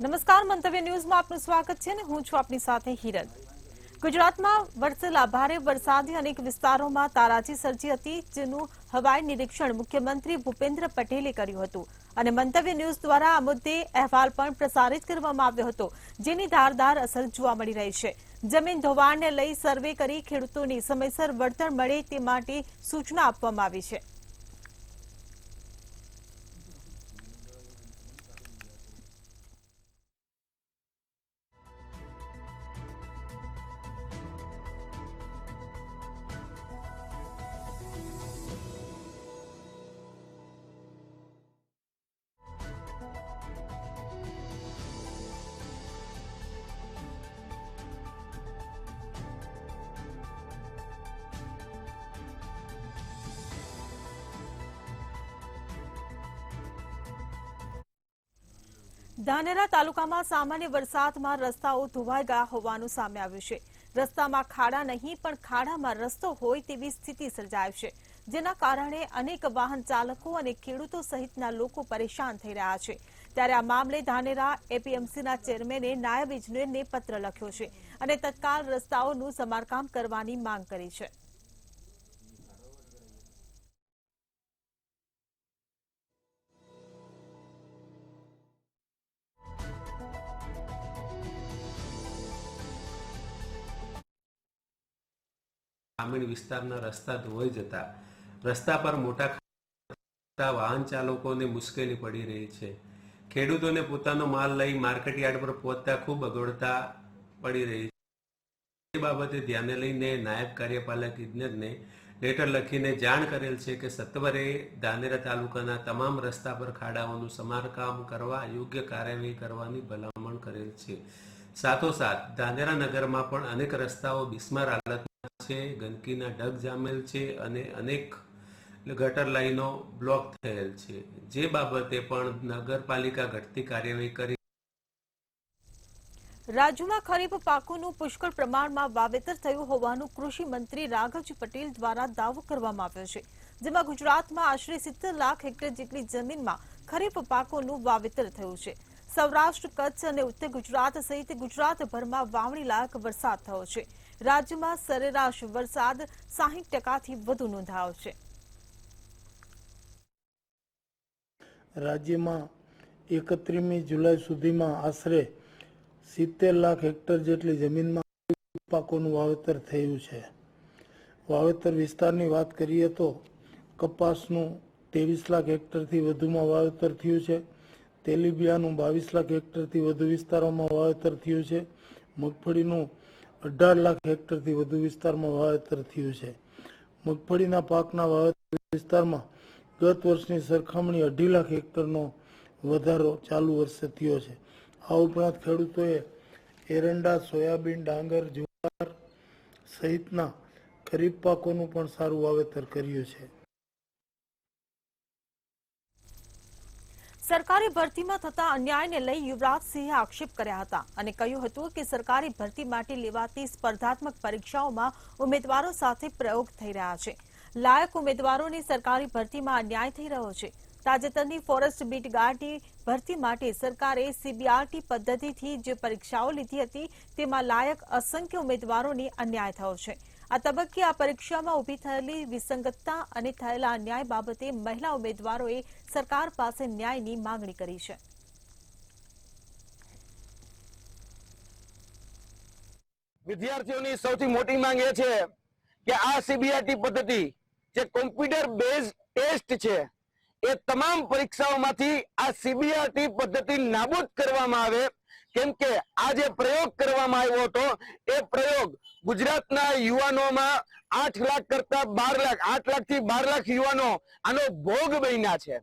નમસ્કાર, મંતવ્ય ન્યૂઝમાં આપનું સ્વાગત છે ને હું છું આપની સાથે હિરલ। ગુજરાતમાં વરસેલા ભારે વરસાદે અનેક વિસ્તારોમાં તારાજી સર્જી હતી, જેનું હવાઈ નિરીક્ષણ મુખ્યમંત્રી ભૂપેન્દ્ર પટેલે કર્યું હતું અને મંતવ્ય ન્યૂઝ દ્વારા આ મુદ્દે અહેવાલ પણ પ્રસારિત કરવામાં આવ્યો હતો, જેની ધારદાર અસર જોવા મળી રહી છે। જમીન ધોવાણને લઈ સર્વે કરી ખેડૂતોને સમયસર વળતર મળે તે માટે સૂચના આપવામાં આવી છે। ધાનેરા તાલુકામાં સામાન્ય વરસાદમાં રસ્તાઓ ધોવાઈ ગયા હોવાનું સામે આવ્યું છે। રસ્તામાં ખાડા નહીં પણ ખાડામાં રસ્તો હોય તેવી સ્થિતિ સર્જાઈ છે, જેના કારણે અનેક વાહન ચાલકો અને ખેડૂતો સહિતના લોકો પરેશાન થઈ રહ્યા છે। ત્યારે આ મામલે ધાનેરા એપીએમસીના ચેરમેને નાયબ ઇજનેરને પત્ર લખ્યો છે અને તત્કાલ રસ્તાઓનું સમારકામ કરવાની માંગ કરી છે। ग्रामीण विस्ताરના રસ્તા ધોવાઈ જતા રસ્તા પર મોટા વાહન ચાલકોને મુશ્કેલી પડી રહી છે। ખેડૂતોને પોતાનો માલ લઈ માર્કેટયાર્ડ પર પહોંચતા ખૂબ અગવડતા પડી રહી છે। એ બાબતે ધ્યાને લઈને નાયબ કાર્યપાલક ઇજનેરને લેટર લખીને જાણ કરેલ છે કે સત્વરે ધાનેરા તાલુકાના તમામ રસ્તા પર ખાડાઓનું સમારકામ કરવા યોગ્ય કાર્યવાહી કરવાની ભલામણ કરેલ છે। સાથોસાથ ધાનેરા નગરમાં પણ અનેક રસ્તાઓ બિસ્માર હાલતમાં છે, ગંદકીના ઢગ જામેલ છે અને અનેક ગટર લાઈનો બ્લોક થયેલ છે, જે બાબતે પણ નગરપાલિકા ઘટતી કાર્યવાહી કરી। રાજ્યમાં ખરીફ પાકોનું પુષ્કળ પ્રમાણમાં વાવેતર થયું હોવાનું કૃષિ મંત્રી રાઘવજી પટેલ દ્વારા દાવો કરવામાં આવ્યો છે, જેમાં ગુજરાતમાં આશરે 70 લાખ હેક્ટર જેટલી જમીનમાં ખરીફ પાકોનું વાવેતર થયું છે। સૌરાષ્ટ્ર, કચ્છ અને ઉત્તર ગુજરાત સહિત ગુજરાતભરમાં વાવણી લાયક વરસાદ થયો છે। રાજ્યમાં સરેરાશ વરસાદ 60%થી વધુ નોંધાયો છે। રાજ્યમાં 31 જુલાઈ સુધીમાં આશરે 70 લાખ હેક્ટર જેટલી જમીનમાં પાકોનું વાવેતર થયું છે। વાવેતર વિસ્તારની વાત કરીએ તો કપાસનું 23 લાખ હેક્ટરથી વધુમાં વાવેતર થયું છે। તેલીબિયાનું 22 લાખ હેક્ટરથી વધુ વિસ્તારોમાં વાવેતર થયું છે। મગફળીનું 18 લાખ હેક્ટરથી વધુ વિસ્તારમાં વાવેતર થયું છે। મગફળીના પાકના વાવેતર વિસ્તારમાં ગત વર્ષની સરખામણી 2.5 લાખ હેક્ટરનો વધારો ચાલુ વર્ષે થયો છે। આ ઉપરાંત ખેડૂતોએ એરંડા, સોયાબીન, ડાંગર, જુવાર સહિતના ખરીફ પાકોનું પણ સારું વાવેતર કર્યું છે। સરકારી ભરતીમાં થતા અન્યાયને લઈ યુવરાજસિંહે આક્ષેપ કર્યા હતા અને કહ્યું હતું કે સરકારી ભરતી માટે લેવાતી સ્પર્ધાત્મક પરીક્ષાઓમાં ઉમેદવારો સાથે પ્રયોગ થઈ રહ્યા છે। લાયક ઉમેદવારોની સરકારી ભરતીમાં અન્યાય થઈ રહ્યો છે। તાજેતરની ફોરેસ્ટ બીટ ગાર્ડની ભરતી માટે સરકારે સીબીઆરટી પદ્ધતિથી જે પરીક્ષાઓ લીધી હતી તેમાં લાયક અસંખ્ય ઉમેદવારોને અન્યાય થયો છે। આ તબક્કે આ પરીક્ષામાં ઊભી થયેલી વિસંગતતા અને થયેલા અન્યાય બાબતે મહિલા ઉમેદવારોએ સરકાર પાસે ન્યાયની માંગણી કરી છે। વિદ્યાર્થીઓની સૌથી મોટી માંગ એ છે કે આ સીબીઆરટી પદ્ધતિ જે કોમ્પ્યુટર બેઝ ટેસ્ટ છે એ તમામ પરીક્ષાઓમાંથી આ સીબીઆરટી પદ્ધતિ નાબૂદ કરવામાં આવે, કેમ કે આ જે પ્રયોગ કરવામાં આવ્યો હતો એ પ્રયોગ ગુજરાતના યુવાનોમાં 8 લાખ કરતા 12 લાખ 8 લાખથી 12 લાખ યુવાનો આનો ભોગ બન્યા છે।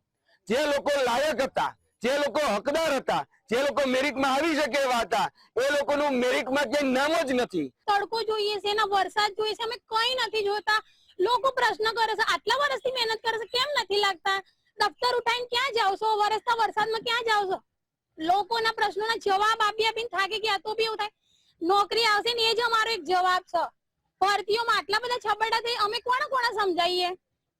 જે લોકો લાયક હતા, જે લોકો હકદાર હતા, જે લોકો મેરિટમાં આવી શકે એવા હતા, એ લોકોનું મેરિટમાં ક્યાંય નામ જ નથી। તડકો જોઈએ છે ને વરસાદ જોઈએ છે, અમે કઈ નથી જોતા। લોકો પ્રશ્ન કરે છે, આટલા વર્ષથી મહેનત કરે છે, કેમ નથી લાગતા? દફતર ઉઠાઈને ક્યાં જાવ છો? વરસતા વરસાદમાં ક્યાં જાવ છો? લોકોના પ્રશ્નોના જવાબ આપી આપીને થાકી ગયા તો બી એવું થાય નોકરી આવશે ને એ જ અમારો એક જવાબ છે। ભરતીઓમાં આટલા બધા છબરડા થઈ, અમે કોને સમજાવીએ?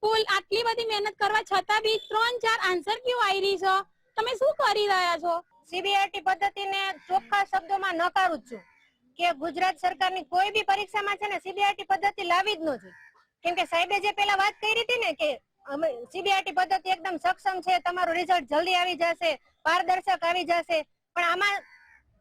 કુલ આટલી બધી મહેનત કરવા છતાં બી 3-4 આન્સર ક્યુ આવી રહી છે? તમે શું કરી રહ્યા છો? સીબીઆરટી પદ્ધતિને ચોખ્ખા શબ્દોમાં નકારું જ છું કે ગુજરાત સરકારની કોઈ બી પરીક્ષામાં છે ને સીબીઆરટી પદ્ધતિ લાવી જ ન જોઈએ. કેમ કે સાહેબે જે પેલા વાત કરી હતી ને કે સીબીઆરટી પદ્ધતિ એકદમ સક્ષમ છે, તમારું રિઝલ્ટ જલ્દી આવી જશે, પારદર્શક આવી જશે, પણ આમાં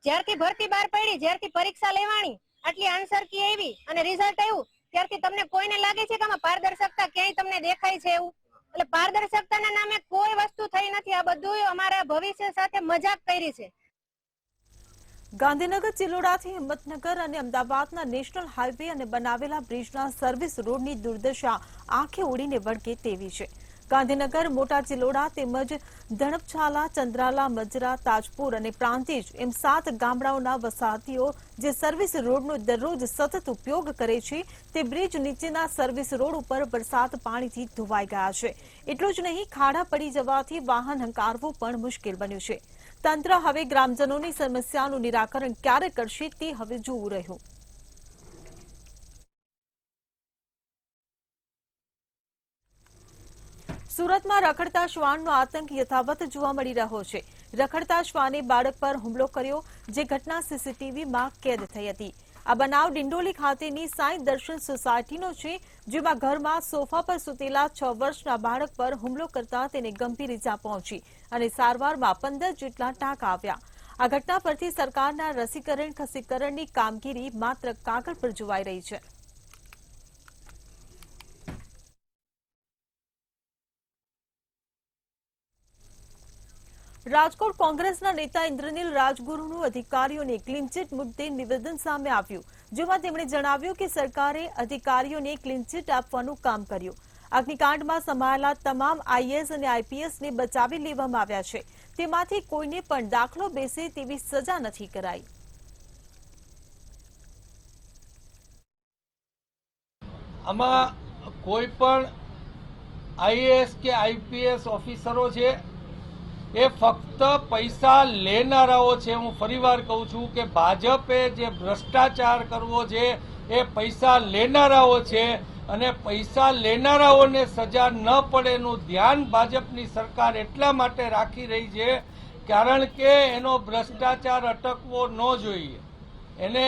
જ્યારથી ભરતી બહાર પડી, જ્યારથી પરીક્ષા લેવાની, આટલી આન્સર કી આવી અને રિઝલ્ટ આવ્યું, ત્યારથી તમને કોઈને લાગે છે કે આમાં પારદર્શકતા ક્યાંય તમને દેખાય છે એવું? એટલે પારદર્શકતાના નામે કોઈ વસ્તુ થઈ નથી. આ બધું અમારા ભવિષ્ય સાથે મજાક કરી છે. ગાંધીનગર ચિલોડાથી હિંમતનગર અને અમદાવાદના નેશનલ હાઈવે અને બનાવેલા બ્રિજના સર્વિસ રોડની દુર્દશા આંખે ઉડીને વળગે તેવી છે. ગાંધીનગર, મોટા ચિલોડા તેમજ ધણપછાલા, ચંદ્રાલા, મજરા, તાજપુર અને પ્રાંતિજ એમ 7 ગામડાઓના વસાહતીઓ જે સર્વિસ રોડનો દરરોજ સતત ઉપયોગ કરે છે તે બ્રિજ નીચેના સર્વિસ રોડ ઉપર વરસાદ પાણીથી ધોવાઈ ગયા છે. એટલું જ નહીં, ખાડા પડી જવાથી વાહન હંકારવું પણ મુશ્કેલ બન્યું છે. તંત્ર હવે ગ્રામજનોની સમસ્યાનું નિરાકરણ ક્યારે કરશે તે હવે જોવું રહ્યું. સુરતમાં રખડતા શ્વાનનો આતંક યથાવત જોવા મળી રહ્યો છે. રખડતા શ્વાને બાળક પર હુમલો કર્યો, જે ઘટના સીસીટીવીમાં કેદ થઈ હતી. આ બનાવ ડિંડોલી ખાતેની સાંઈ દર્શન સોસાયટીનો છે, જેમાં ઘરમાં સોફા પર સૂતેલા 6 વર્ષના બાળક પર હુમલો કરતા તેને ગંભીર ઈજા પહોંચી અને સારવારમાં 15 જેટલા ટાંકા આવ્યા. આ ઘટના પરથી સરકારના રસીકરણ ખસીકરણની કામગીરી માત્ર કાગળ પર જોવાઈ રહી છે. રાજકોટ કોંગ્રેસના નેતા ઇન્દ્રનીલ રાજગુરુનું અધિકારીઓને ક્લીનચીટ મુદ્દે નિવેદન સામે આવ્યું, જેમાં તેમણે જણાવ્યું કે સરકારે અધિકારીઓને ક્લીનચીટ આપવાનું કામ કર્યું. અગ્નિકાંડમાં સમાયેલા તમામ આઈએએસ અને આઈપીએસને બચાવી લેવામાં આવ્યા છે. તેમાંથી કોઈને પણ દાખલો બેસે તેવી સજા નથી કરાઈ. આમાં કોઈ પણ આઈએએસ કે આઈપીએસ ઓફિસરો છે એ ફક્ત પૈસા લેનારાઓ છે. હું ફરીવાર કહું છું કે ભાજપે જે ભ્રષ્ટાચાર કરવો છે એ પૈસા લેનારાઓ છે અને પૈસા લેનારાઓને સજા ન પડે એનું ધ્યાન ભાજપની સરકાર એટલા માટે રાખી રહી છે કારણ કે એનો ભ્રષ્ટાચાર અટકવો ન જોઈએ. એને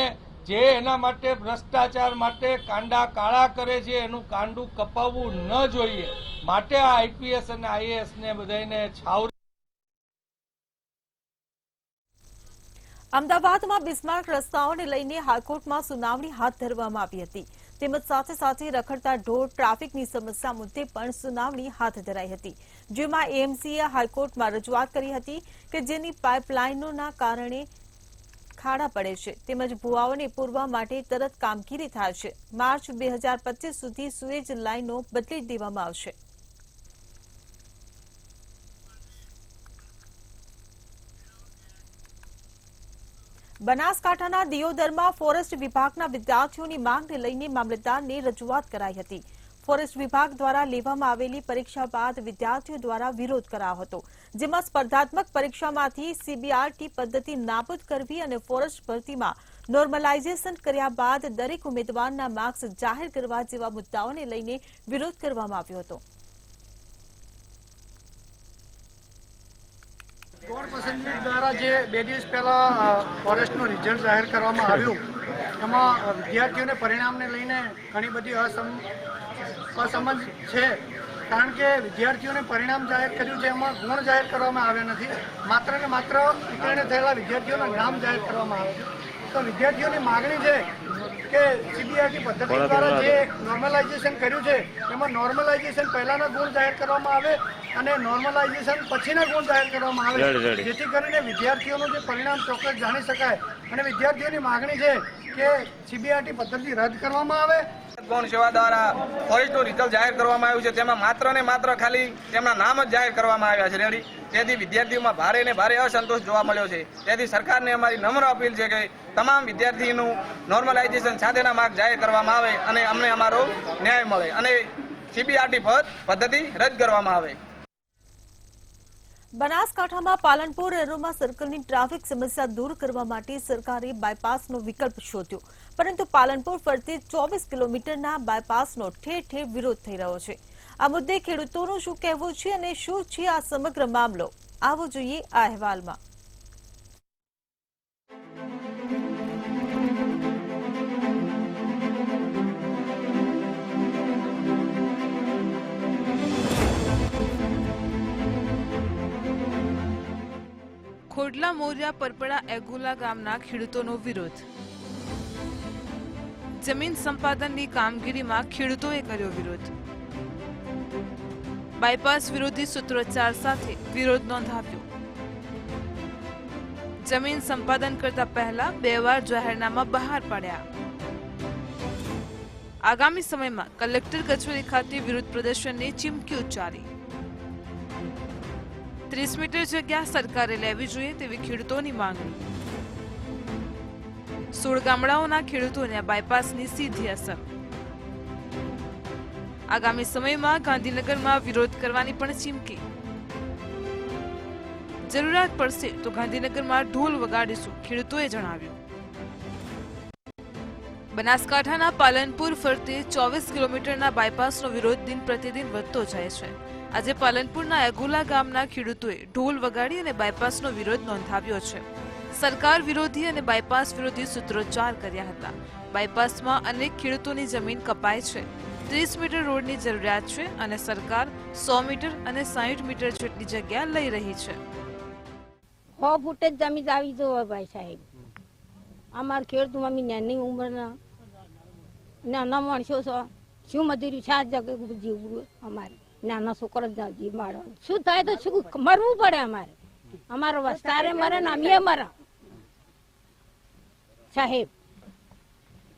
જે એના માટે ભ્રષ્ટાચાર માટે કાંડા કાળા કરે છે એનું કાંડું કપાવવું ન જોઈએ. માટે આ આઈપીએસ અને આઈએએસ ને બધાને છાવરી. અમદાવાદમાં બિસ્માર્ક રસ્તાઓને લઈને હાઈકોર્ટમાં સુનાવણી હાથ ધરવામાં આવી હતી. તેમજ સાથે સાથે રખડતા ઢોર, ટ્રાફિકની સમસ્યા મુદ્દે પણ સુનાવણી હાથ ધરાઈ હતી, જેમાં એએમસીએ હાઈકોર્ટમાં રજૂઆત કરી હતી કે જેની પાઇપલાઇનોના કારણે ખાડા પડે છે તેમજ ભુવાઓને પૂરવા માટે તરત કામગીરી થાય છે. માર્ચ 2025 સુધી સુએજ લાઇનો બદલી દેવામાં આવશે. બનાસકાંઠાના દિયોદરમાં ફોરેસ્ટ વિભાગના વિદ્યાર્થીઓની માંગને લઈને મામલતદારને રજૂઆત કરાઈ હતી. ફોરેસ્ટ વિભાગ દ્વારા લેવામાં આવેલી પરીક્ષા બાદ વિદ્યાર્થીઓ દ્વારા વિરોધ કરાયો હતો, જેમાં સ્પર્ધાત્મક પરીક્ષામાંથી સીબીઆરટી પદ્ધતિ નાબૂદ કરવી અને ફોરેસ્ટ ભરતીમાં નોર્મલાઇઝેશન કર્યા બાદ દરેક ઉમેદવારના માર્ક્સ જાહેર કરવા જેવા મુદ્દાઓને લઈને વિરોધ કરવામાં આવ્યો હતો. બોર્ડ પસંદગી દ્વારા જે 2 દિવસ પહેલા ફોરેસ્ટનું રિઝલ્ટ જાહેર કરવામાં આવ્યું, એમાં વિદ્યાર્થીઓને પરિણામને લઈને ઘણી બધી અસમંજ છે. કારણ કે વિદ્યાર્થીઓને પરિણામ જાહેર કર્યું છે, એમાં ગુણ જાહેર કરવામાં આવ્યા નથી. માત્ર ને માત્ર ઉત્તીર્ણ થયેલા વિદ્યાર્થીઓના નામ જાહેર કરવામાં આવે છે. તો વિદ્યાર્થીઓની માગણી છે કે સીબીઆરટી પદ્ધતિ દ્વારા જે નોર્મલાઇઝેશન કર્યું છે એમાં નોર્મલાઇઝેશન પહેલાના ગુણ જાહેર કરવામાં આવે અને નોર્મલાઇઝેશન પછીના ગુણ જાહેર કરવામાં આવે, જેથી કરીને વિદ્યાર્થીઓનું જે પરિણામ ચોક્કસ જાણી શકાય. અને વિદ્યાર્થીઓની માગણી છે કે સીબીઆરટી પદ્ધતિ રદ કરવામાં આવે. ગૌણ સેવા દ્વારા ફોરેસ્ટનું રિઝલ્ટ જાહેર કરવામાં આવ્યું છે, તેમાં માત્ર ને માત્ર ખાલી તેમના નામ જ જાહેર કરવામાં આવ્યા છે. તેથી વિદ્યાર્થીઓમાં ભારે ને ભારે અસંતોષ જોવા મળ્યો છે. તેથી સરકારને અમારી નમ્ર અપીલ છે કે તમામ વિદ્યાર્થીનું નોર્મલાઇઝેશન સાથેના માર્ક જાહેર કરવામાં આવે અને અમને અમારો ન્યાય મળે અને સીબીઆરટી પદ્ધતિ રદ કરવામાં આવે. બનાસકાંઠામાં પાલનપુર એરોમા સર્કલની ટ્રાફિક સમસ્યા દૂર કરવા માટે સરકારે બાયપાસનો વિકલ્પ શોધ્યો, પરંતુ પાલનપુર ફરતે 24 કિલોમીટરના બાયપાસનો ઠેર ઠેર વિરોધ થઈ રહ્યો છે. આ મુદ્દે ખેડૂતોનું શું કહેવું છે અને શું છે આ સમગ્ર મામલો, આવો જોઈએ આ અહેવાલમાં. કોડલા મોરિયા પરપડા એગુલા ગામના ખેડૂતોનો વિરોધ. જમીન સંપાદનની કામગીરીમાં ખેડૂતોએ કર્યો વિરોધ. બાયપાસ વિરોધી સૂત્રોચ્ચાર સાથે વિરોધ નોંધાવ્યો. જમીન સંપાદન કરતા પહેલા 2 વાર જાહેરનામા બહાર પાડ્યા. આગામી સમયમાં કલેક્ટર કચેરી ખાતે વિરોધ પ્રદર્શનની ચીમકી ઉચ્ચારી. 30 મીટર જગ્યા સરકારે લેવી જોઈએ તેવી ખેડૂતોની માંગણી. 16 ગામડાઓના ખેડૂતોને બાયપાસની સીધી અસર. આગામી સમયમાં ગાંધીનગરમાં વિરોધ કરવાની પણ ચીમકી. જરૂરિયાત પડશે તો ગાંધીનગરમાં ઢોલ વગાડીશું, ખેડૂતોએ જણાવ્યું. બનાસકાંઠાના પાલનપુર ફરતે 24 કિલોમીટરના બાયપાસનો વિરોધ દિન પ્રતિદિન વધતો જાય છે. આજે પાલનપુરના એગુલા ગામના ખેડૂતોએ ઢોલ વગાડી અને બાયપાસનો વિરોધ નોંધાવ્યો છે. સરકાર વિરોધી અને બાયપાસ વિરોધી સૂત્રોચ્ચાર કર્યા હતા. બાયપાસમાં અનેક ખેડૂતોની જમીન કપાય છે. 30 મીટર રોડની જરૂરિયાત છે અને સરકાર 100 મીટર અને 60 મીટર જેટલી જગ્યા લઈ રહી છે. 100 ફૂટ જ જમીન આવી જોવે ભાઈ સાહેબ. અમાર ખેડૂત મમ્મી નાની ઉંમરના નાના માણસો છો, શું મજૂરી છે જીવવું અમારે. નાના છોકરા જીવ મારવાનું શું થાય તો શું મરવું પડે અમારે. અમારો વસ્તારે મરે ને અમે મરે સાહેબ.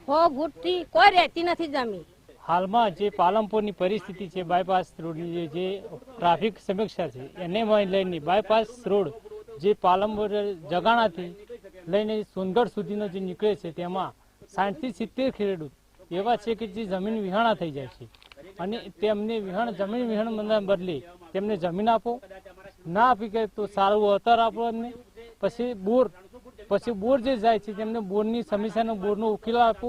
100 ફૂટથી કોઈ રહેતી નથી જમીન. હાલમાં જે પાલનપુરની પરિસ્થિતિ છે, બાયપાસ રોડની જે ટ્રાફિક સમસ્યા છે એને લઈને બાયપાસ રોડ જે પાલનપુર જગાણાથી લઈને સોનગઢ સુધીનો જે નીકળે છે તેમાં 60 થી 70 ખેડૂત એવા છે કે જે જમીન વિહાણા થઈ જાય છે અને તેમને જમીન વિહાણ બદલે તેમને જમીન આપો, ના આપી કે તો સારું વળતર આપો એમને. પછી બોર જે જાય છે તેમને બોરની સમસ્યાનો બોરનો ઉકેલ આપો.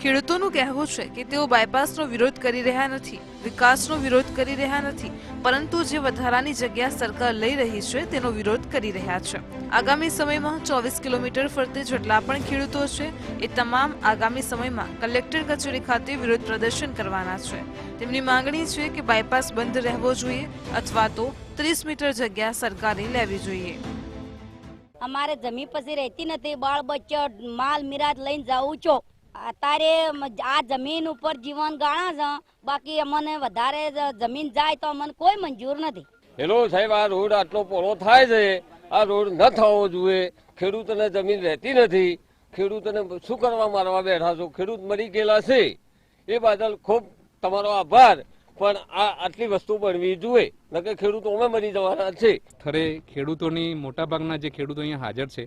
ખેડૂતોનું કહેવું છે કે તેઓ બાયપાસનો વિરોધ કરી રહ્યા નથી, વિકાસનો વિરોધ કરી રહ્યા નથી, પરંતુ જે વધારાની જગ્યા સરકાર લઈ રહી છે તેનો વિરોધ કરી રહ્યા છે. આગામી સમયમાં 24 કિલોમીટર ફરતે જેટલા પણ ખેડૂતો છે એ તમામ આગામી સમયમાં કલેક્ટર કચેરી ખાતે વિરોધ પ્રદર્શન કરવાના છે. તેમની માંગણી છે કે બાયપાસ બંધ રહેવો જોઈએ અથવા તો 30 મીટર જગ્યા સરકારે લેવી જોઈએ. અમારે જમીન પછી રહેતી નથી, બાળ બચ્ચો માલ મિરાજ લઈને જાઉં છું. અત્યારે આ જમીન ઉપર જીવન ગાણા છે, બાકી અમને વધારે જમીન જાય તો અમને કોઈ મંજૂર નથી. હેલો સાહેબ, આ રોડ આટલો પહોળો થાય છે, આ રોડ ન થવો જોઈએ. ખેડૂતોને જમીન રહેતી નથી, ખેડૂતોને શું કરવા મારવા બેઠા છો? ખેડૂત મરી ગયેલા છે એ બદલ ખૂબ તમારો આભાર, પણ આ આટલી વસ્તુ બનવી જોઈએ, નકર ખેડૂતો અમે મરી જવાના છે. ખરે ખેડૂતોની મોટાભાગના જે ખેડૂતો અહીંયા હાજર છે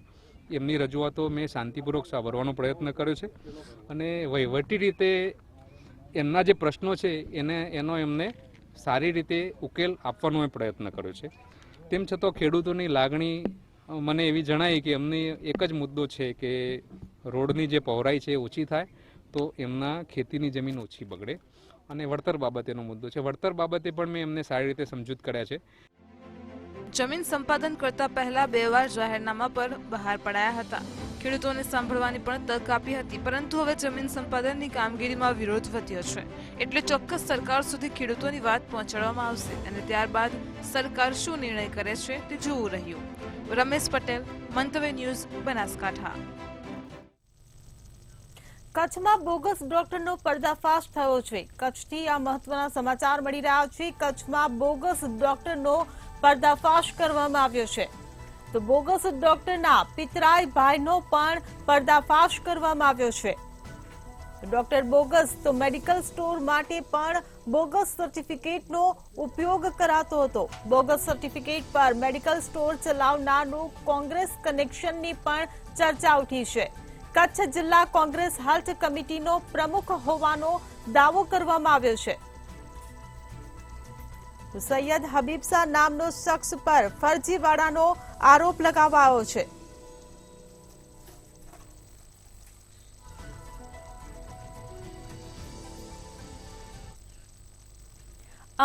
એમની રજૂઆતો મેં શાંતિપૂર્વક સાંભળવાનો પ્રયત્ન કર્યો છે અને વહીવટી રીતે એમના જે પ્રશ્નો છે એનો એમને સારી રીતે ઉકેલ આપવાનો મેં પ્રયત્ન કર્યો છે. તેમ છતાં ખેડૂતોની લાગણી મને એવી જણાઈ કે એમની એક જ મુદ્દો છે કે રોડની જે પહોળાઈ છે ઓછી થાય તો એમના ખેતીની જમીન ઓછી બગડે અને વળતર બાબતેનો મુદ્દો છે. વળતર બાબતે પણ મેં એમને સારી રીતે સમજૂત કર્યા છે. જમીન સંપાદન કરતા પહેલા 2 વાર જાહેરનામા પર બહાર પડાયા હતા. ખેડૂતોને સાંભળવાની પણ તક આપી હતી, પરંતુ હવે જમીન સંપાદનની કામગીરીમાં વિરોધ વધ્યો છે. એટલે ચોક્કસ સરકાર સુધી ખેડૂતોની વાત પહોંચાડવામાં આવશે અને ત્યારબાદ સરકાર શું નિર્ણય કરે છે તે જોવું રહ્યું. રમેશ પટેલ, મંતવ્ય ન્યૂઝ, બનાસકાંઠા. કચ્છમાં બોગસ ડોક્ટરનો પર્દાફાશ થયો છે. કચ્છથી આ મહત્વના સમાચાર મળી રહ્યા છે. કચ્છમાં બોગસ ડોક્ટરનો પર્દાફાશ કરવામાં આવ્યો છે. તો બોગસ ડોક્ટરના પિતરાઈ ભાઈનો પણ પર્દાફાશ કરવામાં આવ્યો છે. ડોક્ટર બોગસ તો મેડિકલ સ્ટોર માટે પણ બોગસ સર્ટિફિકેટનો ઉપયોગ કરાતો હતો. બોગસ સર્ટિફિકેટ પર મેડિકલ સ્ટોર ચલાવનારનું કોંગ્રેસ કનેક્શનની પણ ચર્ચા ઉઠી છે. કચ્છ જિલ્લા કોંગ્રેસ હેલ્થ કમિટીનો પ્રમુખ હોવાનો દાવો કરવામાં આવ્યો છે. સૈયદ હબીબશાહ નામનો શખ્સ પર ફરજીવાડાનો આરોપ લગાવાયો છે.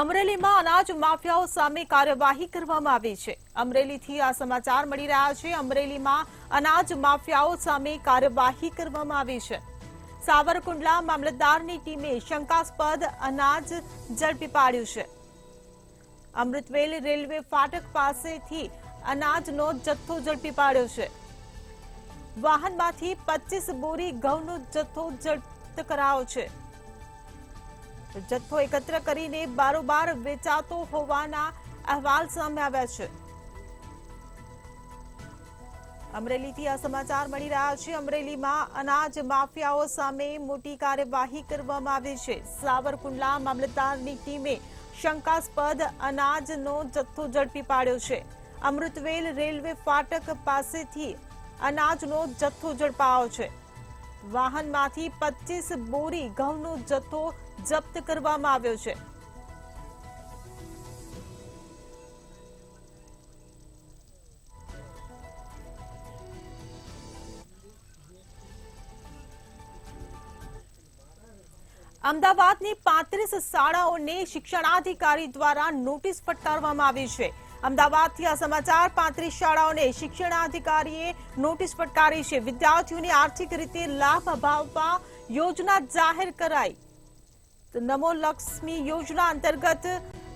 અમરેલીમાં અનાજ માફિયાઓ સામે કાર્યવાહી કરવામાં આવી છે. અમરેલીથી આ સમાચાર મળી રહ્યા છે. અમરેલીમાં અનાજ માફિયાઓ સામે કાર્યવાહી કરવામાં આવી છે. સાવરકુંડલા મામલતદારની ટીમે શંકાસ્પદ અનાજ ઝડપી પાડ્યું છે. અમૃતવેલ રેલવે ફાટક પાસેથી અનાજનો જથ્થો ઝડપી પાડ્યો છે. વાહનમાંથી 25 બોરી ઘઉંનો જથ્થો જપ્ત કરાયો છે. જથ્થો એકત્ર કરીને બારોબાર વેચાતો હોવાના અહેવાલ સામે આવ્યા છે. અમરેલીથી આ સમાચાર મળી રહ્યા છે. અમરેલીમાં અનાજ માફિયાઓ સામે મોટી કાર્યવાહી કરવામાં આવી છે. સાવરકુંડલા મામલતદારની ટીમે શંકાસ્પદ અનાજનો જથ્થો ઝડપી પાડ્યો છે. અમૃતવેલ રેલવે ફાટક પાસેથી અનાજનો જથ્થો ઝડપાયો છે. વાહનમાંથી 25 બોરી ઘઉંનો જથ્થો જપ્ત કરવામાં આવ્યો છે. અમદાવાદની 35 શાળાઓને શિક્ષણાધિકારી દ્વારા નોટિસ ફટકારવામાં આવી છે. અમદાવાદથી આ સમાચાર 35 શાળાઓને શિક્ષણાધિકારીએ નોટિસ ફટકારી છે. વિદ્યાર્થીઓને આર્થિક રીતે લાભ અપાવવા યોજના જાહેર કરાઈ. નમો લક્ષ્મી યોજના અંતર્ગત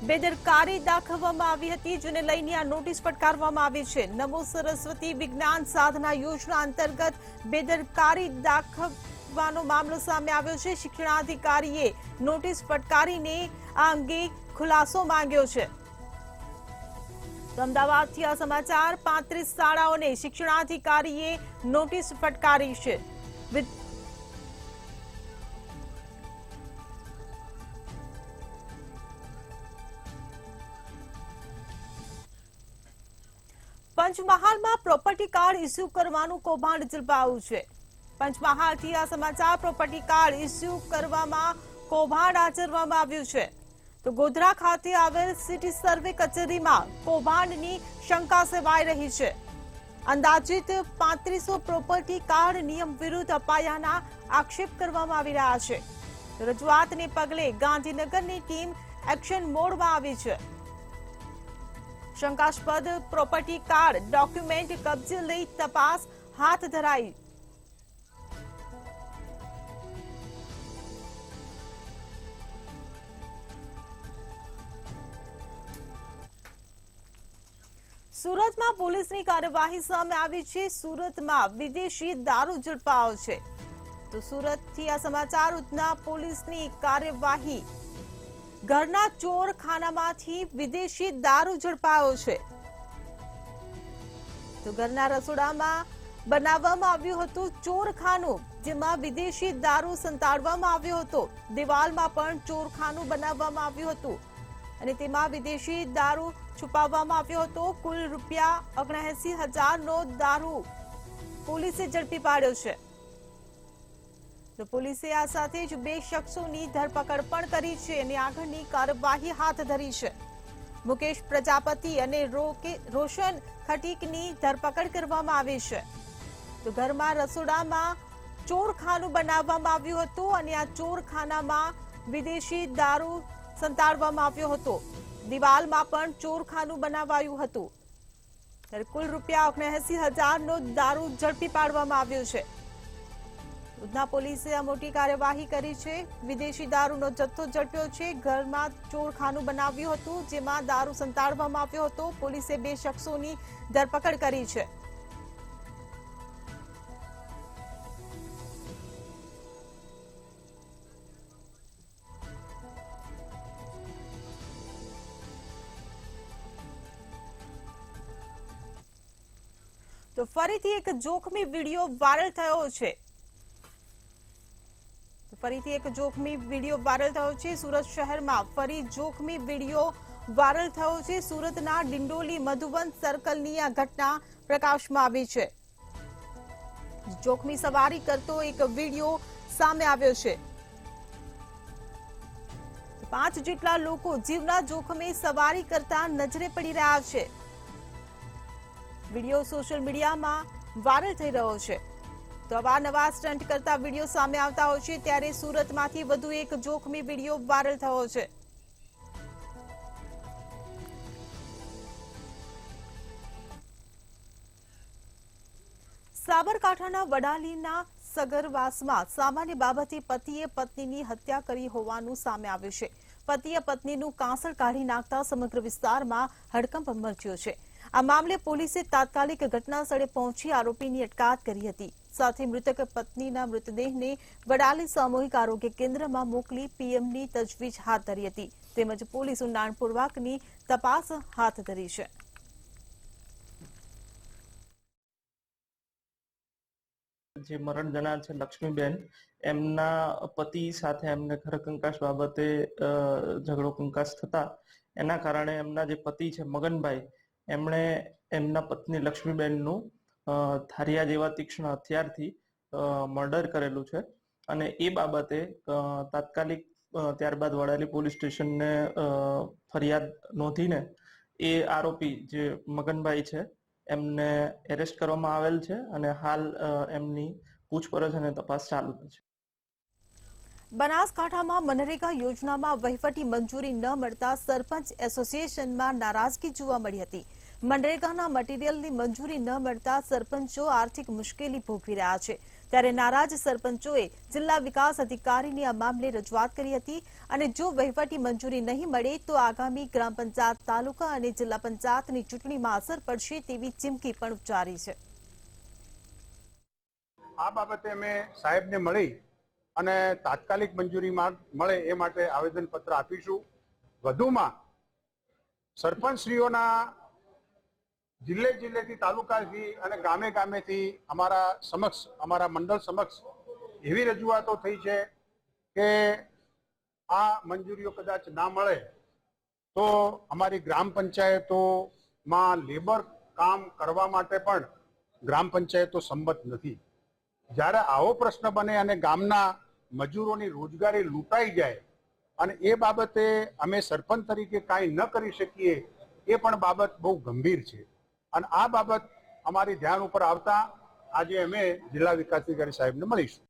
બેદરકારી દાખવવામાં આવી હતી, જેને લઈને આ નોટિસ ફટકારવામાં આવી છે. નમો સરસ્વતી વિજ્ઞાન સાધના યોજના અંતર્ગત બેદરકારી દાખવવાનો મામલો સામે આવ્યો છે. શિક્ષણાધિકારીએ નોટિસ ફટકારીને આ અંગે ખુલાસો માંગ્યો છે. અમદાવાદથી આ સમાચાર 35 શાળાઓને શિક્ષણાધિકારીએ નોટિસ ફટકારી છે. પંચમહાલમાં પ્રોપર્ટી કાર્ડ ઇસ્યુ કરવાનું કૌભાંડ ઝડપાયું છે. પંચમહાલથી આ સમાચાર પ્રોપર્ટી કાર્ડ ઇસ્યુ કરવામાં કૌભાંડ આચરવામાં આવ્યું છે. તો ગોધરા ખાતે આવેલ સિટી સર્વે કચેરીમાં કૌભાંડની શંકા સેવાઈ રહી છે. અંદાજિત 3500 પ્રોપર્ટી કાર્ડ નિયમ વિરુદ્ધ અપાયાના આક્ષેપ કરવામાં આવી રહ્યા છે. રજૂઆતને પગલે ગાંધીનગરની ટીમ એક્શન મોડમાં આવી છે. શંકાસ્પદ પ્રોપર્ટી કાર્ડ ડોક્યુમેન્ટ કબજે લઈ તપાસ હાથ ધરાઈ. સુરતમાં પોલીસની કાર્યવાહી સામે આવી છે. સુરતમાં વિદેશી દારૂ ઝડપાયો છે. તો સુરતથી આ સમાચાર ઉધના પોલીસની કાર્યવાહી. ઘરના ચોરખાનામાંથી વિદેશી દારૂ ઝડપાયો છે. તો ઘરના રસોડામાં બનાવવામાં આવ્યું હતું ચોરખાનું, જેમાં વિદેશી દારૂ સંતાડવામાં આવ્યો હતો. દિવાલમાં પણ ચોરખાનું બનાવવામાં આવ્યું હતું અને તેમાં વિદેશી દારૂ છુપાવવામાં આવ્યો હતો. કુલ ₹79,000નો દારૂ પોલીસે ઝડપી પાડ્યો છે. તો પોલીસે આ સાથે જ 2 શખ્સોની ધરપકડ પણ કરી છે અને આગળની કાર્યવાહી હાથ ધરી છે. મુકેશ પ્રજાપતિ અને રોશન ખટીકની ધરપકડ કરવામાં આવી છે. તો ઘરમાં રસોડામાં ચોરખાનું બનાવવામાં આવ્યું હતું અને આ ચોરખાનામાં વિદેશી દારૂ સંતાડવામાં આવ્યો હતો. દિવાલમાં પણ ચોરખાનું બનાવાયું હતું. ત્યારે કુલ ₹79,000નો દારૂ ઝડપી પાડવામાં આવ્યો છે. ઉધના પોલીસે આ મોટી કાર્યવાહી કરી છે. વિદેશી દારૂનો જથ્થો ઝડપ્યો છે. ઘરમાં ચોરખાનું બનાવ્યું હતું, જેમાં દારૂ સંતાડવામાં આવ્યો હતો. પોલીસે 2 શખ્સોની ધરપકડ કરી છે. તો ફરીથી એક જોખમી વિડીયો વાયરલ થયો છે. સુરત શહેરમાં ફરી જોખમી વિડીયો વાયરલ થયો છે. સુરતના ડિંડોલી મધુવન સર્કલની આ ઘટના પ્રકાશમાં આવી છે. જોખમી સવારી કરતો એક વિડીયો સામે આવ્યો છે. 5 જેટલા લોકો જીવના જોખમે સવારી કરતા નજરે પડી રહ્યા છે. વિડીયો સોશિયલ મીડિયામાં વાયરલ થઈ રહ્યો છે. તો અવારનવાર સ્ટન્ટ કરતા વિડીયો સામે આવતા હોય છે, ત્યારે સુરતમાંથી વધુ એક જોખમી વિડીયો વાયરલ થયો છે. સાબરકાંઠાના વડાલીના સગરવાસમાં સામાન્ય બાબતે પતિએ પત્નીની હત્યા કરી હોવાનું સામે આવ્યું છે. પતિએ પત્નીનું કાંસળ કાઢી નાખતા સમગ્ર વિસ્તારમાં હડકંપ મચ્યો છે. આ મામલે પોલીસે તાત્કાલિક ઘટના સ્થળે પહોંચી આરોપીની અટકાયત કરી હતી. સાથે મૃતક પત્નીના મૃતદેહને વડાલી સામૂહિક આરોગ્ય કેન્દ્રમાં મોકલી પીએમની તજવીજ હાથ ધરી હતી. તેમજ પોલીસ ઊંડાણપૂર્વકની તપાસ હાથ ધરી છે. જે મરણ જનાર છે લક્ષ્મીબેન, એમના પતિ સાથે એમને ઘર કંકાસ બાબતે ઝઘડો કંકાસ થતા એના કારણે એમના જે પતિ છે મગનભાઈ, એમણે એમના પત્ની લક્ષ્મીબેનનું ધારિયા જેવા તીક્ષ્ણ હથિયારથી મર્ડર કરેલું છે. અને એ બાબતે તાત્કાલિક ત્યારબાદ વડાલી પોલીસ સ્ટેશનને ફરિયાદ નોંધીને એ આરોપી જે મગનભાઈ છે એમને એરેસ્ટ કરવામાં આવેલ છે અને હાલ એમની પૂછપરછ અને તપાસ ચાલુ છે. બનાસકાંઠામાં મનરેગા યોજનામાં વહીવટી મંજૂરી ન મળતા સરપંચ એસોસિએશનમાં નારાજગી જોવા મળી હતી. મનરેગાના મટીરીયલની મંજૂરી ન મળતા સરપંચો આર્થિક મુશ્કેલી ભોગવી રહ્યા છે. ત્યારે નારાજ સરપંચોએ જિલ્લા વિકાસ અધિકારીની આ મામલે રજૂઆત કરી હતી અને જો વહીવટી મંજૂરી નહીં મળે તો આગામી ગ્રામ પંચાયત, તાલુકા અને જિલ્લા પંચાયતની ચૂંટણીમાં અસર પડશે તેવી ચીમકી પણ ઉચ્ચારી છે. આ બાબતે અમે સાહેબને મળી અને તાત્કાલિક મંજૂરી મળે એ માટે આવેદનપત્ર આપીશું. વધુમાં સરપંચશ્રીઓના જિલ્લેથી, તાલુકાથી અને ગામેથી અમારા મંડળ સમક્ષ એવી રજૂઆતો થઈ છે કે આ મંજૂરીઓ કદાચ ના મળે તો અમારી ગ્રામ પંચાયતોમાં લેબર કામ કરવા માટે પણ ગ્રામ પંચાયતો સંમત નથી. જ્યારે આવો પ્રશ્ન બને અને ગામના મજૂરોની રોજગારી લૂંટાઈ જાય અને એ બાબતે અમે સરપંચ તરીકે કાંઈ ન કરી શકીએ એ પણ બાબત બહુ ગંભીર છે. અને આ બાબત અમારી ધ્યાન ઉપર આવતા આજે અમે જિલ્લા વિકાસ અધિકારી સાહેબને મળીશું.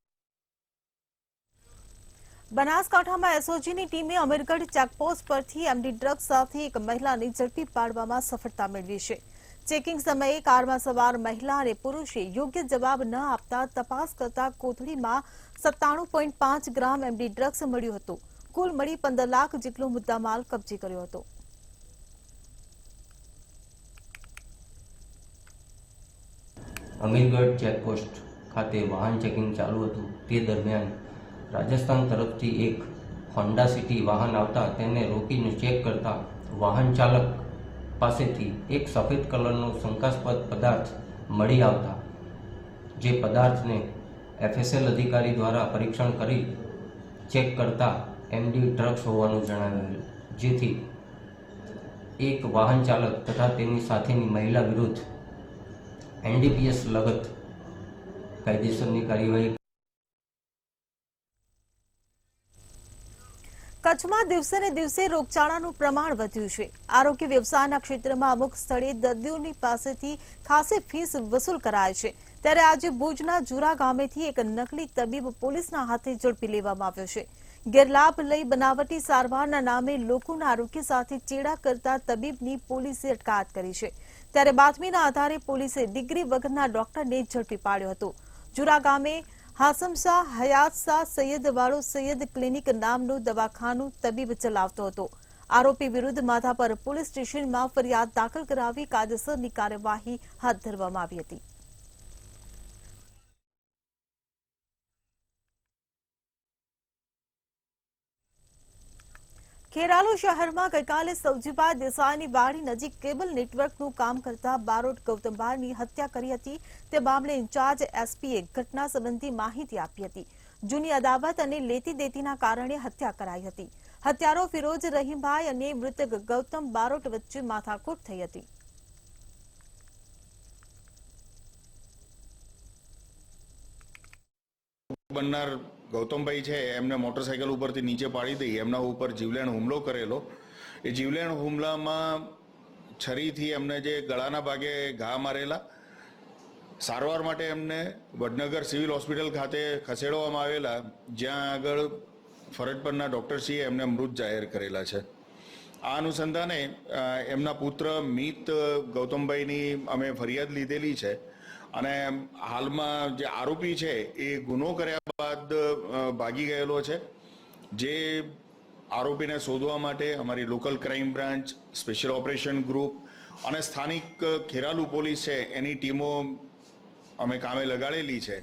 બનાસકાંઠામાં એસઓજીની ટીમે અમીરગઢ ચેકપોસ્ટ પરથી એમડી ડ્રગ્સ સાથે એક મહિલાને ઝડપી પાડવામાં સફળતા મેળવી છે. ચેકિંગ સમયે કારમાં સવાર મહિલા અને પુરુષે યોગ્ય જવાબ ન આપતા તપાસ કરતા કોથળીમાં 97.5 ગ્રામ એમડી ડ્રગ્સ મળ્યું હતું. કુલ મળી 15 લાખ જેટલો મુદ્દામાલ કબજે કર્યો હતો. અમીરગઢ ચેકપોસ્ટ ખાતે વાહન ચેકિંગ ચાલુ હતું. તે દરમિયાન રાજસ્થાન તરફથી એક હોન્ડા સિટી વાહન આવતા તેને રોકીને ચેક કરતા વાહન ચાલક પાસેથી એક સફેદ કલરનો શંકાસ્પદ પદાર્થ મળી આવતા જે પદાર્થને એફએસએલ અધિકારી દ્વારા પરીક્ષણ કરી ચેક કરતા એમડી ડ્રગ્સ હોવાનું જણાવેલ, જેથી એક વાહન ચાલક તથા તેની સાથેની મહિલા વિરુદ્ધ એનડીપીએસ લગત કાયદેસરની કાર્યવાહી. કચ્છમાં દિવસે ને દિવસે રોગચાળાનું પ્રમાણ વધ્યું છે. આરોગ્ય વ્યવસાયના ક્ષેત્રમાં અમુક સ્થળે દર્દીઓની પાસેથી ખાસી ફીસ વસૂલ કરાય છે. ત્યારે આજે ભુજના જુરા ગામેથી એક નકલી તબીબ પોલીસના હાથે ઝડપી લેવામાં આવ્યો છે. ગેરલાભ લઈ બનાવટી સારવારના નામે લોકોના આરોગ્ય સાથે ચેડા કરતા તબીબની પોલીસે અટકાયત કરી છે. ત્યારે બાતમીના આધારે પોલીસે ડિગ્રી વગરના ડોક્ટરને ઝડપી પાડ્યો હતો. જુરા ગામે હાસમશાહ હયાતશાહ સૈયદવાળો સૈયદ ક્લિનિક નામનું દવાખાનું તબીબ ચલાવતો હતો. આરોપી વિરુદ્ધ માધાપર પોલીસ સ્ટેશનમાં ફરિયાદ દાખલ કરાવી કાયદેસરની કાર્યવાહી હાથ ધરવામાં આવી હતી. ખેરાલુ શહેરમાં ગઈકાલે સૌજીભાઈ દેસાઈની વાડી નજીક કેબલ નેટવર્કનું કામ કરતા બારોટ ગૌતમભાઈની હત્યા કરી હતી. તે મામલે ઇન્ચાર્જ એસપીએ ઘટના સંબંધી માહિતી આપી હતી. જૂની અદાવત અને લેતી દેતીના કારણે હત્યા કરાઈ હતી. હત્યારો ફિરોજ રહીમભાઈ અને મૃતક ગૌતમ બારોટ વચ્ચે માથાકૂટ થઈ હતી. બનનાર ગૌતમભાઈ છે એમને મોટરસાયકલ ઉપરથી નીચે પાડી દઈ એમના ઉપર જીવલેણ હુમલો કરેલો. એ જીવલેણ હુમલામાં છરીથી એમને જે ગળાના ભાગે ઘા મારેલા, સારવાર માટે એમને વડનગર સિવિલ હોસ્પિટલ ખાતે ખસેડવામાં આવેલા, જ્યાં આગળ ફરજ પરના ડૉક્ટરશ્રીએ એમને મૃત જાહેર કરેલા છે. આ અનુસંધાને એમના પુત્ર મિત ગૌતમભાઈની અમે ફરિયાદ લીધેલી છે અને હાલમાં જે આરોપી છે એ ગુનો કર્યા બાદ ભાગી ગયેલો છે. જે આરોપીને શોધવા માટે અમારી local crime branch, special operation group અને સ્થાનિક ખેરાલુ પોલીસ છે એની ટીમો અમે કામે લગાડેલી છે.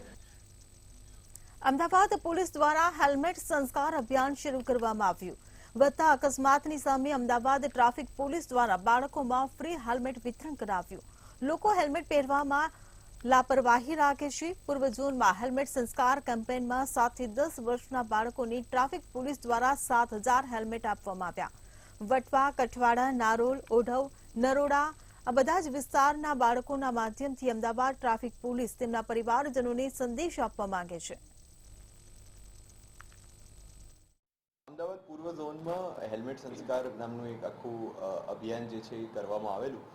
અમદાવાદ પોલીસ દ્વારા હેલ્મેટ સંસ્કાર અભિયાન શરૂ કરવામાં આવ્યું. વધતા અકસ્માતની સામે અમદાવાદ ટ્રાફિક પોલીસ દ્વારા બાળકોમાં ફ્રી હેલ્મેટ વિતરણ કરાવ્યું. લોકો હેલ્મેટ પહેરવામાં લાપરવાહી રાખે છે. પૂર્વ ઝોનમાં હેલ્મેટ સંસ્કાર કેમ્પેનમાં 7 થી 10 વર્ષના બાળકોને ટ્રાફિક પોલીસ દ્વારા 7000 હેલ્મેટ આપવામાં આવ્યા. વટવા, કઠવાડા, નારોલ, ઓઢવ, નરોડા આ બધા જ વિસ્તારના બાળકોના માધ્યમથી અમદાવાદ ટ્રાફિક પોલીસ તેમના પરિવારજનોને સંદેશ આપવા માંગે છે. અમદાવાદ પૂર્વ ઝોનમાં હેલ્મેટ સંસ્કાર નામનું એક આખું અભિયાન જે છે એ કરવામાં આવેલું,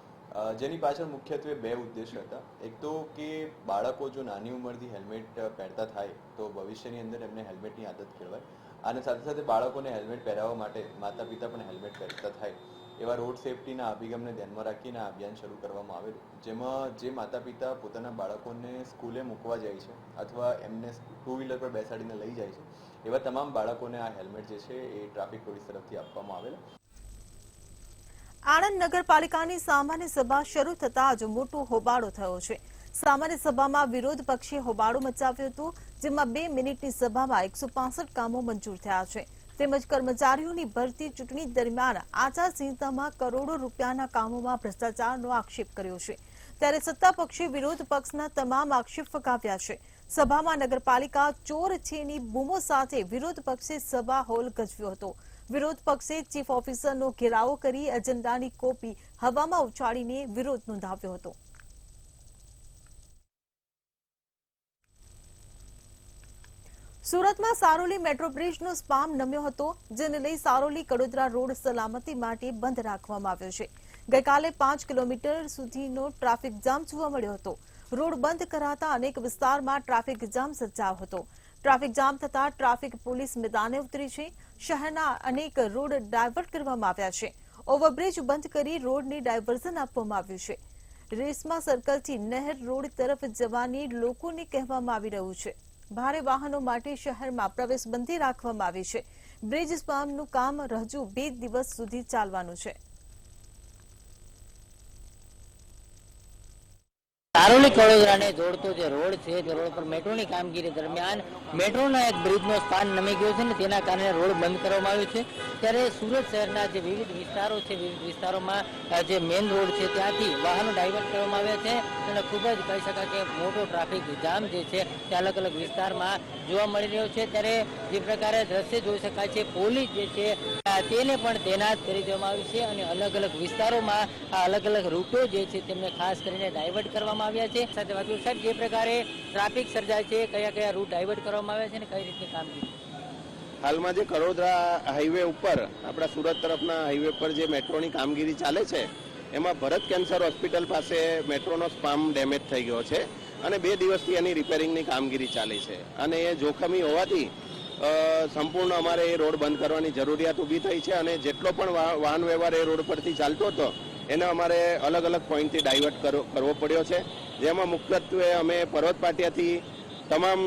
જેની પાછળ મુખ્યત્વે 2 ઉદ્દેશ્ય હતા. એક તો કે બાળકો જો નાની ઉંમરથી હેલ્મેટ પહેરતા થાય તો ભવિષ્યની અંદર એમને હેલ્મેટની આદત કેળવાય, અને સાથે સાથે બાળકોને હેલ્મેટ પહેરાવવા માટે માતા પિતા પણ હેલ્મેટ પહેરતા થાય એવા રોડ સેફટીના અભિગમને ધ્યાનમાં રાખીને આ અભિયાન શરૂ કરવામાં આવેલું, જેમાં જે માતા પિતા પોતાના બાળકોને સ્કૂલે મૂકવા જાય છે અથવા એમને 2 વ્હીલર પર બેસાડીને લઈ જાય છે એવા તમામ બાળકોને આ હેલ્મેટ જે છે એ ટ્રાફિક પોલીસ તરફથી આપવામાં આવેલા. આણંદ નગરપાલિકાની સામાન્ય સભા શરૂ થતાં જ મોટો હોબાળો થયો છે. સામાન્ય સભામાં વિરોધ પક્ષે હોબાળો મચાવ્યો હતો, જેમાં 2 મિનિટની સભામાં 165 કામો મંજૂર થયા છે. તેમજ કર્મચારીઓની ભરતી ચૂંટણી દરમિયાન આચારસંહિતામાં કરોડો રૂપિયાના કામોમાં ભ્રષ્ટાચારનો આક્ષેપ કર્યો છે. ત્યારે સત્તા પક્ષે વિરોધ પક્ષના તમામ આક્ષેપ ફગાવ્યા છે. સભામાં નગરપાલિકા ચોર છેની બૂમો સાથે વિરોધ પક્ષે સભા હોલ ગજવ્યો હતો. વિરોધ પક્ષે ચીફ ઓફિસરનો ઘેરાવો કરી એજન્ડાની કોપી હવામાં ઉછાળીને વિરોધ નોંધાવ્યો હતો. સુરતમાં સારોલી મેટ્રો બ્રિજનો સ્પામ નમ્યો હતો, જેને લઈ સારોલી કડોદરા રોડ સલામતી માટે બંધ રાખવામાં આવ્યો છે. ગઈકાલે 5 કિલોમીટર સુધીનો ટ્રાફિક જામ જોવા મળ્યો હતો. રોડ બંધ કરાતા અનેક વિસ્તારમાં ટ્રાફિક જામ સર્જાયો હતો. ટ્રાફિક જામ થતા ટ્રાફિક પોલીસ મેદાને ઉતરી છે. શહેરના અનેક રોડ ડાયવર્ટ કરવામાં આવ્યા છે. ઓવરબ્રિજ બંધ કરી રોડને ડાયવર્ઝન આપવામાં આવ્યું છે. રેસમા સર્કલથી નહેર રોડ તરફ જવાની લોકોને કહેવામાં આવી રહ્યું છે. ભારે વાહનો માટે શહેરમાં પ્રવેશબંધી રાખવામાં આવી છે. બ્રિજ સ્પામનું કામ હજુ 2 દિવસ સુધી ચાલવાનું છે. સારોલી કડોદરાને જોડતો જે રોડ છે તે રોડ પર મેટ્રોની કામગીરી દરમિયાન મેટ્રોના એક બ્રિજનો સ્પાન નમી ગયો છે ને તેના કારણે રોડ બંધ કરવામાં આવ્યો છે. ત્યારે સુરત શહેરના જે વિવિધ વિસ્તારો છે, વિવિધ વિસ્તારોમાં જે મેઇન રોડ છે ત્યાંથી વાહનો ડાયવર્ટ કરવામાં આવ્યા છે અને ખૂબ જ કહી શકાય કે મોટો ટ્રાફિક જામ જે છે તે અલગ અલગ વિસ્તારમાં જોવા મળી રહ્યો છે. ત્યારે જે પ્રકારે દ્રશ્ય જોઈ શકાય છે, પોલીસ જે છે તેને પણ તૈનાત કરી દેવામાં આવી છે અને અલગ અલગ વિસ્તારોમાં અલગ અલગ રૂટો જે છે તેમને ખાસ કરીને ડાયવર્ટ કરવામાં આવ્યા છે. સાથે વાત સાહેબ, જે પ્રકારે ટ્રાફિક સર્જાય છે, કયા કયા રૂટ ડાયવર્ટ કરવામાં આવ્યા છે અને કઈ રીતની કામગીરી? હાલમાં જે કડોદરા હાઈવે ઉપર આપણા સુરત તરફના હાઈવે પર જે મેટ્રોની કામગીરી ચાલે છે એમાં ભરત કેન્સર હોસ્પિટલ પાસે મેટ્રોનો સ્પામ ડેમેજ થઈ ગયો છે અને 2 દિવસથી એની રિપેરિંગની કામગીરી ચાલી છે અને એ જોખમી હોવાથી સંપૂર્ણ અમારે એ રોડ બંધ કરવાની જરૂરિયાત ઊભી થઈ છે અને જેટલો પણ વાહન વ્યવહાર એ રોડ પરથી ચાલતો હતો એને અમારે અલગ અલગ પોઈન્ટથી ડાયવર્ટ કરવો પડ્યો છે. જેમાં મુખ્યત્વે અમે પર્વત પાટિયાથી તમામ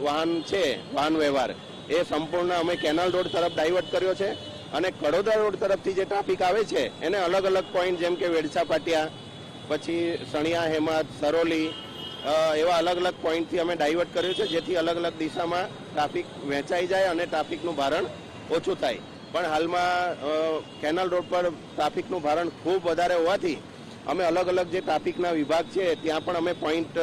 વાહન વ્યવહાર એ સંપૂર્ણ અમે કેનાલ રોડ તરફ ડાયવર્ટ કર્યો છે અને કડોદરા રોડ તરફથી જે ટ્રાફિક આવે છે એને અલગ અલગ પોઈન્ટ જેમ કે વેડસા પાટિયા, પછી સણિયા, હેમત, સરોલી એવા અલગ અલગ પોઈન્ટથી અમે ડાયવર્ટ કર્યું છે, જેથી અલગ અલગ દિશામાં ટ્રાફિક વહેંચાઈ જાય અને ટ્રાફિકનું ભારણ ઓછું થાય. પણ હાલમાં કેનાલ રોડ પર ટ્રાફિકનું ભારણ ખૂબ વધારે હોવાથી અમે અલગ અલગ જે ટ્રાફિકના વિભાગ છે ત્યાં પણ અમે પોઈન્ટ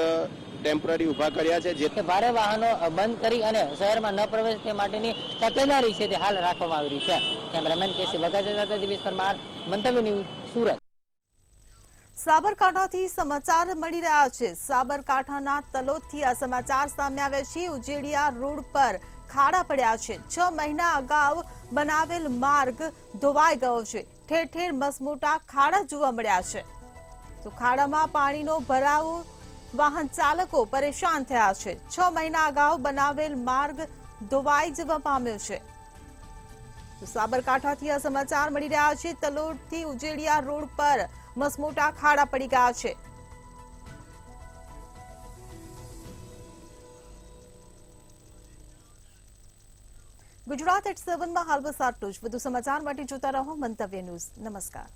ટેમ્પરરી ઉભા કર્યા છે, જે ભારે વાહનો બંધ કરી અને શહેરમાં ન પ્રવેશ તે માટેની તકેદારી છે તે હાલ રાખવામાં આવી રહી છે. કેમેરામેન કેસી વગાસા સાથે દિવેશ પરમાર, મંતવ્ય ન્યૂઝ, સુરત. સાબરકાંઠાથી સમાચાર મળી રહ્યા છે. સાબરકાંઠાના તલોદથી આ સમાચાર સામે આવે છે. ઉજેડિયા રોડ પર ખાડા પડ્યા છે. 6 મહિના અગાઉ બનાવેલ માર્ગ ધોવાઈ ગયો છે. ઠેર ઠેર મસમોટા ખાડા જોવા મળ્યા છે. તો ખાડામાં પાણીનો ભરાવો, વાહન ચાલકો પરેશાન થયા છે. 6 મહિના અગાઉ બનાવેલ માર્ગ ધોવાઈ જવા પામ્યો છે. તો સાબરકાંઠાથી આ સમાચાર મળી રહ્યા છે. તલોદથી ઉજેડિયા રોડ પર મસમોટા ખાડા પડી ગયા છે. ગુજરાત@7 માં હાલ બસ આટલું જ. વધુ સમાચાર માટે જોતા રહો મંતવ્ય ન્યૂઝ. નમસ્કાર.